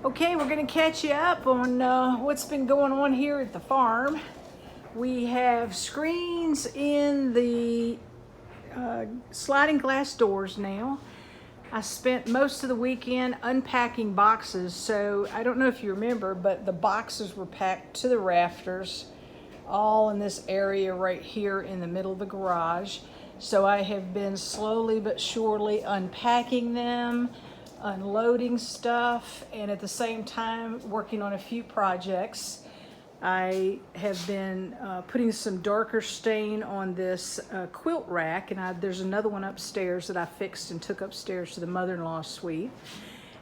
Okay, we're gonna catch you up on what's been going on here at the farm. We have screens in the sliding glass doors now. I spent most of the weekend unpacking boxes, so I don't know if you remember, but the boxes were packed to the rafters, all in this area right here in the middle of the garage. So I have been slowly but surely unpacking them, unloading stuff, and at the same time working on a few projects. I have been putting some darker stain on this quilt rack, and there's another one upstairs that I fixed and took upstairs to the mother-in-law suite.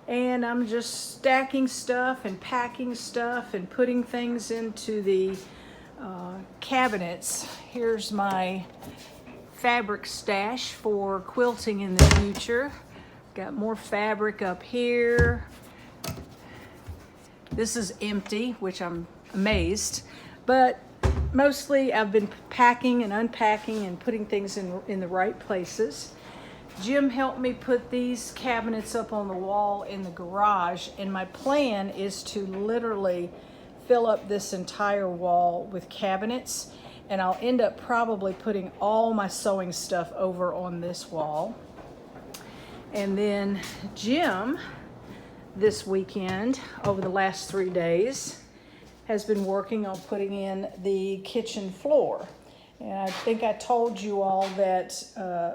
And I'm just stacking stuff and packing stuff and putting things into the cabinets. Here's my fabric stash for quilting in the future. Got more fabric up here. This is empty, which I'm amazed, but mostly I've been packing and unpacking and putting things in the right places. Jim helped me put these cabinets up on the wall in the garage, and my plan is to literally fill up this entire wall with cabinets, and I'll end up probably putting all my sewing stuff over on this wall. And then Jim, this weekend, over the last 3 days, has been working on putting in the kitchen floor. And I think I told you all that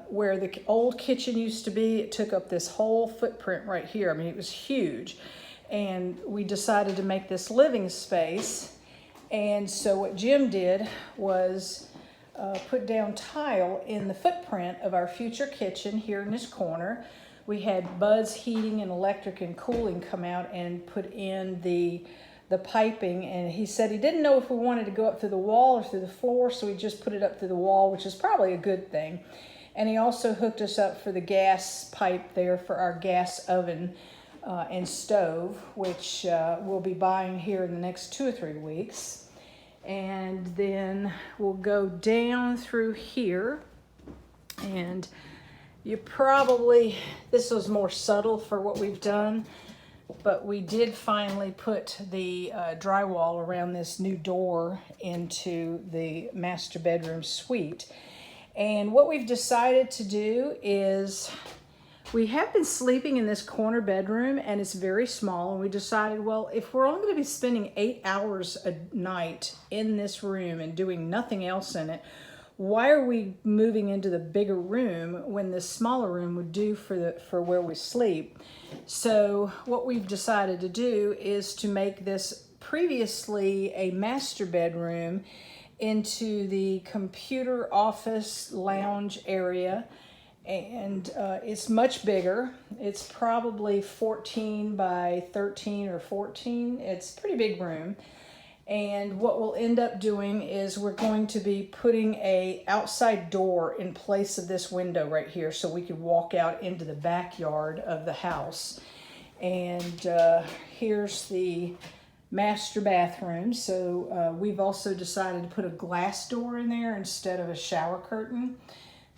where the old kitchen used to be, it took up this whole footprint right here. I mean, it was huge. And we decided to make this living space. And so what Jim did was put down tile in the footprint of our future kitchen here in this corner. We had Bud's Heating and Electric and Cooling come out and put in the piping, and he said he didn't know if we wanted to go up through the wall or through the floor, so we just put it up through the wall, which is probably a good thing. And he also hooked us up for the gas pipe there for our gas oven and stove, which we'll be buying here in the next 2 or 3 weeks. And then we'll go down through here, and this was more subtle for what we've done, but we did finally put the drywall around this new door into the master bedroom suite. And what we've decided to do is, we have been sleeping in this corner bedroom, and it's very small, and we decided, well, if we're only going to be spending 8 hours a night in this room and doing nothing else in it, why are we moving into the bigger room when this smaller room would do for where we sleep? So what we've decided to do is to make this previously a master bedroom into the computer office lounge area. And it's much bigger. It's probably 14 by 13 or 14. It's a pretty big room. And what we'll end up doing is we're going to be putting a outside door in place of this window right here, so we could walk out into the backyard of the house. And here's the master bathroom. So we've also decided to put a glass door in there instead of a shower curtain.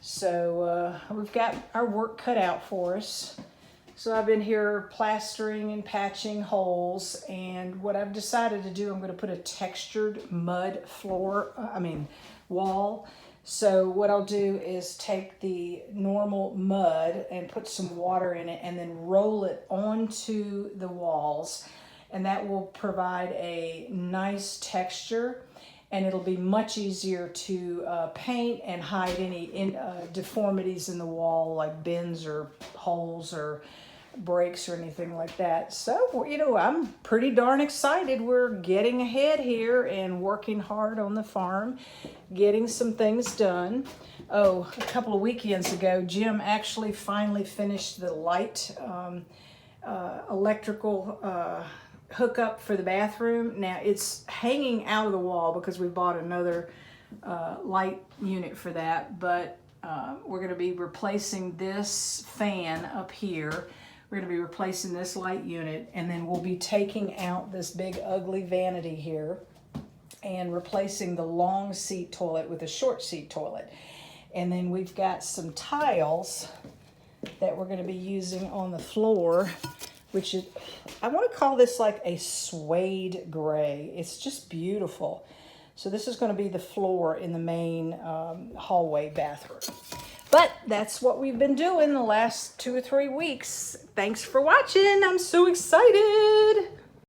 So we've got our work cut out for us. So I've been here plastering and patching holes, and what I've decided to do, I'm going to put a textured mud wall. So what I'll do is take the normal mud and put some water in it and then roll it onto the walls, and that will provide a nice texture, and it'll be much easier to paint and hide any deformities in the wall, like bends or holes or breaks or anything like that. So, I'm pretty darn excited. We're getting ahead here and working hard on the farm, getting some things done. Oh, a couple of weekends ago, Jim actually finally finished the light electrical hookup for the bathroom. Now, it's hanging out of the wall because we bought another light unit for that, but we're going to be replacing this fan up here. We're going to be replacing this light unit, and then we'll be taking out this big ugly vanity here and replacing the long seat toilet with a short seat toilet. And then we've got some tiles that we're going to be using on the floor which is, I want to call this like a suede gray. It's just beautiful. So this is going to be the floor in the main hallway bathroom. But that's what we've been doing the last 2 or 3 weeks. Thanks for watching. I'm so excited.